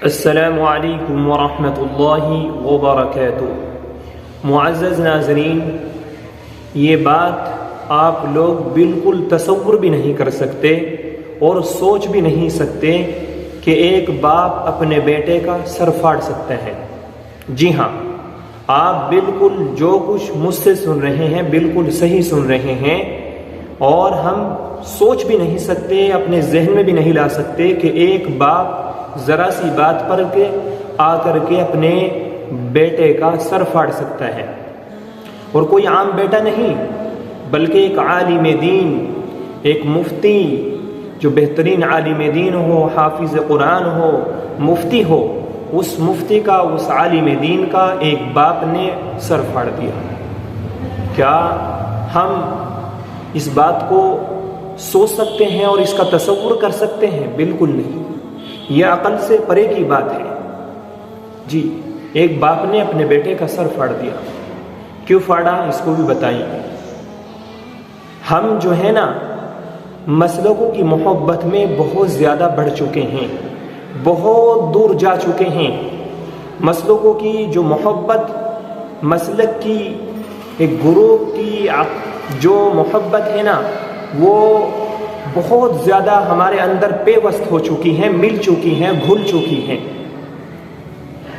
السلام علیکم ورحمۃ اللہ وبرکاتہ۔ معزز ناظرین، یہ بات آپ لوگ بالکل تصور بھی نہیں کر سکتے اور سوچ بھی نہیں سکتے کہ ایک باپ اپنے بیٹے کا سر پھاڑ سکتے ہیں۔ جی ہاں، آپ بالکل جو کچھ مجھ سے سن رہے ہیں بالکل صحیح سن رہے ہیں، اور ہم سوچ بھی نہیں سکتے، اپنے ذہن میں بھی نہیں لا سکتے کہ ایک باپ ذرا سی بات پر آ کر کے اپنے بیٹے کا سر پھاڑ سکتا ہے، اور کوئی عام بیٹا نہیں بلکہ ایک عالم دین، ایک مفتی جو بہترین عالم دین ہو، حافظ قرآن ہو، مفتی ہو، اس مفتی کا، اس عالم دین کا ایک باپ نے سر پھاڑ دیا۔ کیا ہم اس بات کو سوچ سکتے ہیں اور اس کا تصور کر سکتے ہیں؟ بالکل نہیں، یہ عقل سے پرے کی بات ہے۔ جی، ایک باپ نے اپنے بیٹے کا سر پھاڑ دیا۔ کیوں پھاڑا اس کو بھی بتائیے۔ ہم جو ہے نا، مسلکوں کی محبت میں بہت زیادہ بڑھ چکے ہیں، بہت دور جا چکے ہیں۔ مسلکوں کی جو محبت، مسلک کی ایک گروہ کی جو محبت ہے نا، وہ بہت زیادہ ہمارے اندر پیوست ہو چکی ہیں، مل چکی ہیں، گھل چکی ہیں،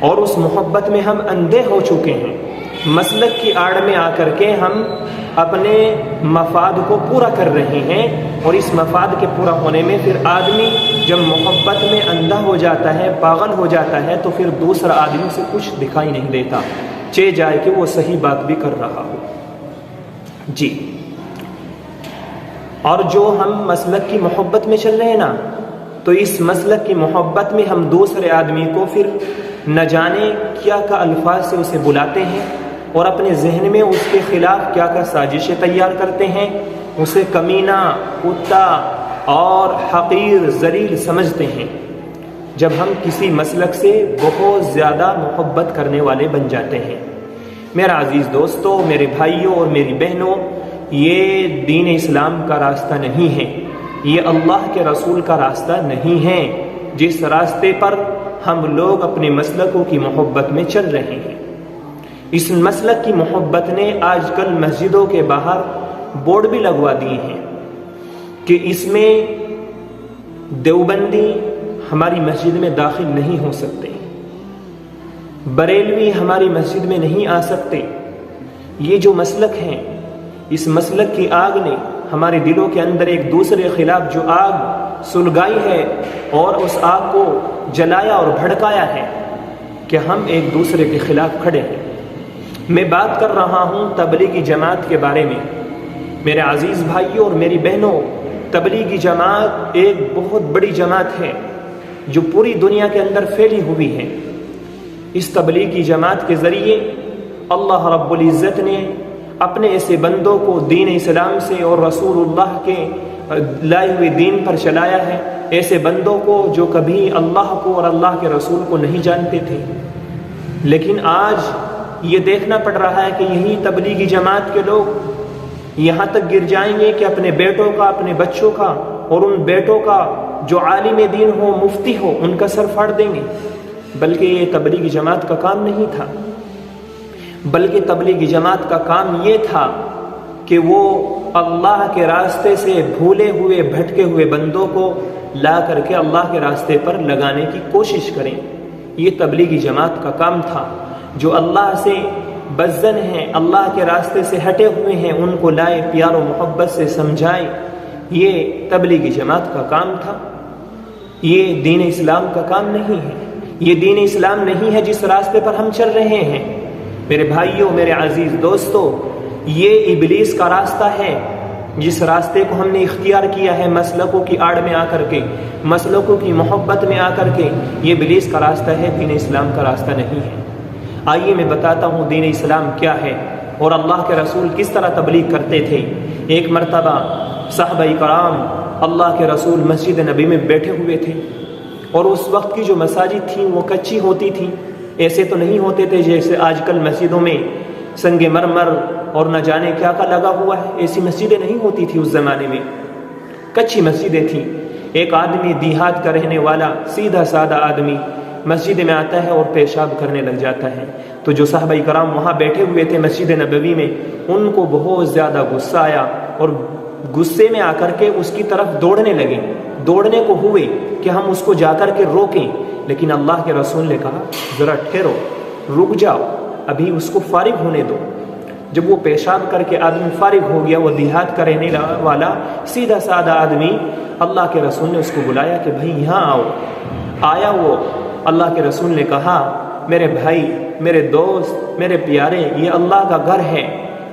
اور اس محبت میں ہم اندھے ہو چکے ہیں۔ مسلک کی آڑ میں آ کر کے ہم اپنے مفاد کو پورا کر رہے ہیں، اور اس مفاد کے پورا ہونے میں پھر آدمی جب محبت میں اندھا ہو جاتا ہے، پاگل ہو جاتا ہے، تو پھر دوسرا آدمی سے کچھ دکھائی نہیں دیتا، چہ جائے کہ وہ صحیح بات بھی کر رہا ہو۔ جی، اور جو ہم مسلک کی محبت میں چل رہے ہیں نا، تو اس مسلک کی محبت میں ہم دوسرے آدمی کو پھر نہ جانے کیا کیا الفاظ سے اسے بلاتے ہیں، اور اپنے ذہن میں اس کے خلاف کیا کیا سازشیں تیار کرتے ہیں، اسے کمینہ، کتا اور حقیر، ذلیل سمجھتے ہیں۔ جب ہم کسی مسلک سے بہت زیادہ محبت کرنے والے بن جاتے ہیں۔ میرا عزیز دوستو، میرے بھائیوں اور میری بہنوں، یہ دین اسلام کا راستہ نہیں ہے، یہ اللہ کے رسول کا راستہ نہیں ہے، جس راستے پر ہم لوگ اپنے مسلکوں کی محبت میں چل رہے ہیں۔ اس مسلک کی محبت نے آج کل مسجدوں کے باہر بورڈ بھی لگوا دیے ہیں کہ اس میں دیوبندی ہماری مسجد میں داخل نہیں ہو سکتے، بریلوی ہماری مسجد میں نہیں آ سکتے۔ یہ جو مسلک ہیں، اس مسلک کی آگ نے ہمارے دلوں کے اندر ایک دوسرے کے خلاف جو آگ سلگائی ہے، اور اس آگ کو جلایا اور بھڑکایا ہے کہ ہم ایک دوسرے کے خلاف کھڑے ہیں۔ میں بات کر رہا ہوں تبلیغی جماعت کے بارے میں۔ میرے عزیز بھائیوں اور میری بہنوں، تبلیغی جماعت ایک بہت بڑی جماعت ہے جو پوری دنیا کے اندر پھیلی ہوئی ہے۔ اس تبلیغی جماعت کے ذریعے اللہ رب العزت نے اپنے ایسے بندوں کو دین اسلام سے اور رسول اللہ کے لائے ہوئے دین پر چلایا ہے، ایسے بندوں کو جو کبھی اللہ کو اور اللہ کے رسول کو نہیں جانتے تھے، لیکن آج یہ دیکھنا پڑ رہا ہے کہ یہی تبلیغی جماعت کے لوگ یہاں تک گر جائیں گے کہ اپنے بیٹوں کا، اپنے بچوں کا، اور ان بیٹوں کا جو عالم دین ہو، مفتی ہو، ان کا سر پھاڑ دیں گے۔ بلکہ یہ تبلیغی جماعت کا کام نہیں تھا، بلکہ تبلیغی جماعت کا کام یہ تھا کہ وہ اللہ کے راستے سے بھولے ہوئے، بھٹکے ہوئے بندوں کو لا کر کے اللہ کے راستے پر لگانے کی کوشش کریں۔ یہ تبلیغی جماعت کا کام تھا۔ جو اللہ سے بدظن ہیں، اللہ کے راستے سے ہٹے ہوئے ہیں، ان کو لائے، پیار و محبت سے سمجھائے۔ یہ تبلیغی جماعت کا کام تھا، یہ دین اسلام کا کام نہیں ہے۔ یہ دین اسلام نہیں ہے جس راستے پر ہم چل رہے ہیں۔ میرے بھائیوں، میرے عزیز دوستو، یہ ابلیس کا راستہ ہے، جس راستے کو ہم نے اختیار کیا ہے مسلکوں کی آڑ میں آ کر کے، مسلکوں کی محبت میں آ کر کے۔ یہ ابلیس کا راستہ ہے، دین اسلام کا راستہ نہیں ہے۔ آئیے میں بتاتا ہوں دین اسلام کیا ہے اور اللہ کے رسول کس طرح تبلیغ کرتے تھے۔ ایک مرتبہ صحابہ کرام اللہ کے رسول مسجد نبی میں بیٹھے ہوئے تھے، اور اس وقت کی جو مساجد تھیں وہ کچی ہوتی تھیں، ایسے تو نہیں ہوتے تھے جیسے آج کل مسجدوں میں سنگ مرمر اور نہ جانے کیا لگا ہوا ہے۔ ایسی مسجدیں نہیں ہوتی تھی اس زمانے میں، کچی مسجدیں تھیں۔ ایک آدمی دیہات کا رہنے والا، سیدھا سادہ آدمی، مسجد میں آتا ہے اور پیشاب کرنے لگ جاتا ہے۔ تو جو صحابہ کرام وہاں بیٹھے ہوئے تھے مسجد نبوی میں، ان کو بہت زیادہ غصہ آیا اور غصے میں آ کر کے اس کی طرف دوڑنے لگے، دوڑنے کو ہوئے کہ ہم اس کو جا کر کے روکیں، لیکن اللہ کے رسول نے کہا ذرا ٹھہرو، رک جاؤ، ابھی اس کو فارغ ہونے دو۔ جب وہ پیشاب کر کے آدمی فارغ ہو گیا، وہ دیہات کا رہنے والا سیدھا سادہ آدمی، اللہ کے رسول نے اس کو بلایا کہ بھائی یہاں آؤ۔ آیا وہ، اللہ کے رسول نے کہا میرے بھائی، میرے دوست، میرے پیارے، یہ اللہ کا گھر ہے،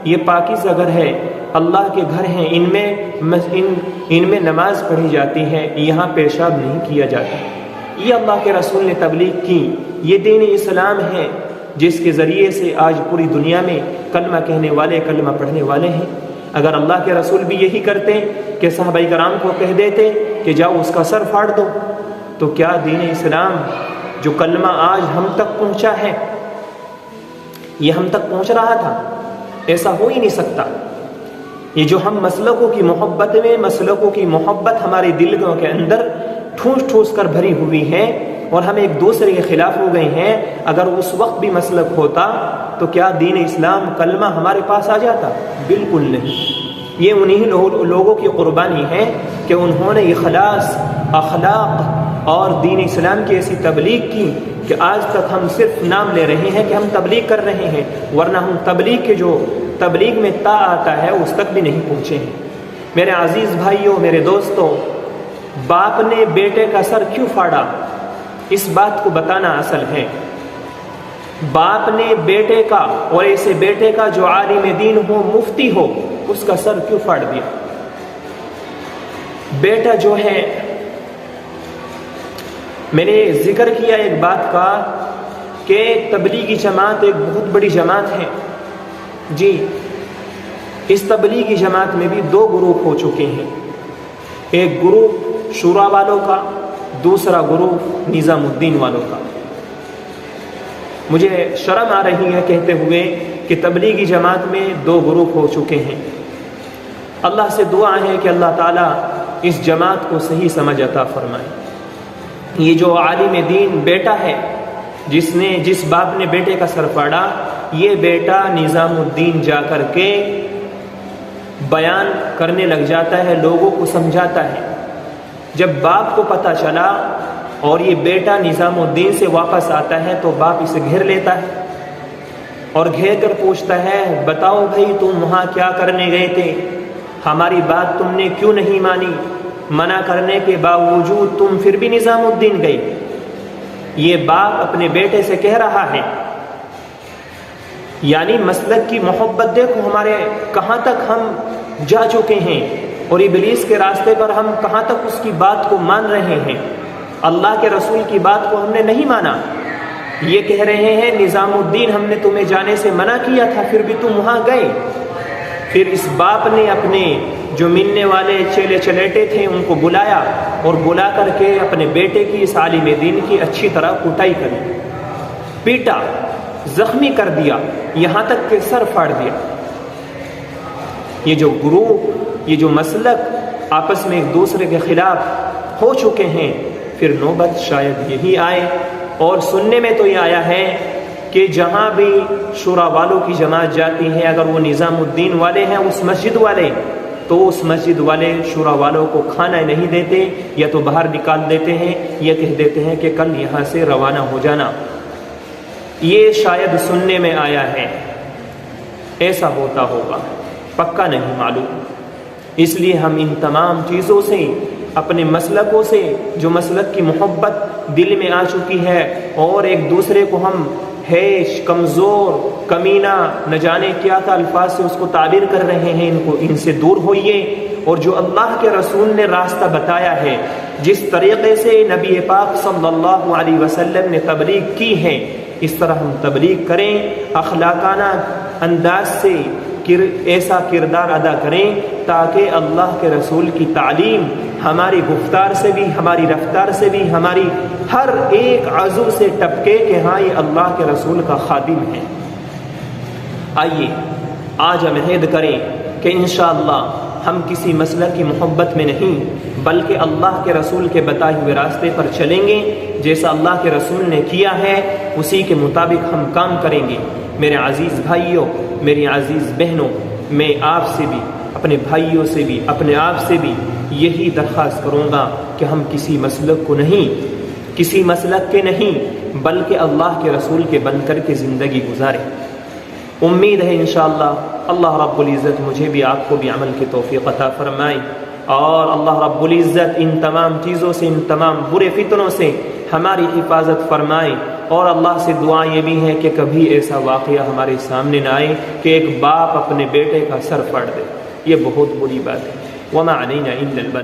یہ پاکیزہ گھر ہے، اللہ کے گھر ہیں، ان میں نماز پڑھی جاتی ہے، یہاں پیشاب نہیں کیا جاتا۔ یہ اللہ کے رسول نے تبلیغ کی، یہ دین اسلام ہے جس کے ذریعے سے آج پوری دنیا میں کلمہ کہنے والے، کلمہ پڑھنے والے ہیں۔ اگر اللہ کے رسول بھی یہی کرتے کہ صحابہ کرام کو کہہ دیتے کہ جاؤ اس کا سر پھاڑ دو، تو کیا دین اسلام جو کلمہ آج ہم تک پہنچا ہے، یہ ہم تک پہنچ رہا تھا؟ ایسا ہو ہی نہیں سکتا۔ یہ جو ہم مسلکوں کی محبت میں، مسلکوں کی محبت ہمارے دلوں کے اندر ٹھوس ٹھوس کر بھری ہوئی ہے اور ہم ایک دوسرے کے خلاف ہو گئے ہیں، اگر اس وقت بھی مسلک ہوتا تو کیا دین اسلام کلمہ ہمارے پاس آ جاتا؟ بالکل نہیں۔ یہ انہی لوگوں کی قربانی ہے کہ انہوں نے اخلاص، اخلاق اور دین اسلام کی ایسی تبلیغ کی کہ آج تک ہم صرف نام لے رہے ہیں کہ ہم تبلیغ کر رہے ہیں، ورنہ ہم تبلیغ میں تا آتا ہے اس تک بھی نہیں پہنچے ہیں۔ میرے عزیز بھائیوں، میرے دوستوں، باپ نے بیٹے کا سر کیوں پھاڑا، اس بات کو بتانا اصل ہے۔ باپ نے بیٹے کا، اور ایسے بیٹے کا جو عالم دین ہو، مفتی ہو، اس کا سر کیوں پھاڑ دیا؟ بیٹا جو ہے، میں نے ذکر کیا ایک بات کا کہ تبلیغی جماعت ایک بہت بڑی جماعت ہے جی۔ اس تبلیغی جماعت میں بھی دو گروپ ہو چکے ہیں، ایک گروپ شورا والوں کا، دوسرا گروپ نظام الدین والوں کا۔ مجھے شرم آ رہی ہے کہتے ہوئے کہ تبلیغی جماعت میں دو گروپ ہو چکے ہیں۔ اللہ سے دعا ہے کہ اللہ تعالیٰ اس جماعت کو صحیح سمجھ عطا فرمائے۔ یہ جو عالم دین بیٹا ہے، جس باپ نے بیٹے کا سر پھاڑا، یہ بیٹا نظام الدین جا کر کے بیان کرنے لگ جاتا ہے، لوگوں کو سمجھاتا ہے۔ جب باپ کو پتہ چلا اور یہ بیٹا نظام الدین سے واپس آتا ہے تو باپ اسے گھیر لیتا ہے اور گھیر کر پوچھتا ہے بتاؤ بھائی تم وہاں کیا کرنے گئے تھے، ہماری بات تم نے کیوں نہیں مانی، منع کرنے کے باوجود تم پھر بھی نظام الدین گئے۔ یہ باپ اپنے بیٹے سے کہہ رہا ہے، یعنی مسلک کی محبت دیکھو ہمارے کہاں تک ہم جا چکے ہیں، اور ابلیس کے راستے پر ہم کہاں تک اس کی بات کو مان رہے ہیں۔ اللہ کے رسول کی بات کو ہم نے نہیں مانا۔ یہ کہہ رہے ہیں نظام الدین ہم نے تمہیں جانے سے منع کیا تھا، پھر بھی تم وہاں گئے۔ پھر اس باپ نے اپنے جو ملنے والے چیلے چلیٹے تھے ان کو بلایا اور بلا کر کے اپنے بیٹے کی، اس عالم دین کی اچھی طرح کٹائی کری، پیٹا، زخمی کر دیا، یہاں تک کہ سر پھاڑ دیا۔ یہ جو گروپ، یہ جو مسلک آپس میں ایک دوسرے کے خلاف ہو چکے ہیں، پھر نوبت شاید یہی آئے۔ اور سننے میں تو یہ آیا ہے کہ جہاں بھی شورا والوں کی جماعت جاتی ہے، اگر وہ نظام الدین والے ہیں، اس مسجد والے، تو اس مسجد والے شورا والوں کو کھانا نہیں دیتے، یا تو باہر نکال دیتے ہیں، یا کہہ دیتے ہیں کہ کل یہاں سے روانہ ہو جانا۔ یہ شاید سننے میں آیا ہے، ایسا ہوتا ہوگا، پکا نہیں معلوم۔ اس لیے ہم ان تمام چیزوں سے، اپنے مسلکوں سے، جو مسلک کی محبت دل میں آ چکی ہے، اور ایک دوسرے کو ہم ہیش، کمزور، کمینہ، نہ جانے کیا کیا الفاظ سے اس کو تعبیر کر رہے ہیں، ان سے دور ہوئیے۔ اور جو اللہ کے رسول نے راستہ بتایا ہے، جس طریقے سے نبی پاک صلی اللہ علیہ وسلم نے تبلیغ کی ہے، اس طرح ہم تبلیغ کریں، اخلاقانہ انداز سے ایسا کردار ادا کریں تاکہ اللہ کے رسول کی تعلیم ہماری گفتار سے بھی، ہماری رفتار سے بھی، ہماری ہر ایک عضو سے ٹپکے کہ ہاں یہ اللہ کے رسول کا خادم ہے۔ آئیے آج ہم عہد کریں کہ انشاءاللہ ہم کسی مسلک کی محبت میں نہیں بلکہ اللہ کے رسول کے بتائے ہوئے راستے پر چلیں گے، جیسا اللہ کے رسول نے کیا ہے اسی کے مطابق ہم کام کریں گے۔ میرے عزیز بھائیوں، میری عزیز بہنوں، میں آپ سے بھی، اپنے بھائیوں سے بھی، اپنے آپ سے بھی یہی درخواست کروں گا کہ ہم کسی مسلک کو نہیں، کسی مسلک کے نہیں بلکہ اللہ کے رسول کے بن کر کے زندگی گزاریں۔ امید ہے انشاءاللہ اللہ رب العزت مجھے بھی آپ کو بھی عمل کی توفیق عطا فرمائے، اور اللہ رب العزت ان تمام چیزوں سے، ان تمام برے فتنوں سے ہماری حفاظت فرمائے۔ اور اللہ سے دعا یہ بھی ہے کہ کبھی ایسا واقعہ ہمارے سامنے نہ آئے کہ ایک باپ اپنے بیٹے کا سر پھاڑ دے، یہ بہت بری بات ہے۔ وما علینا الا البلاغ۔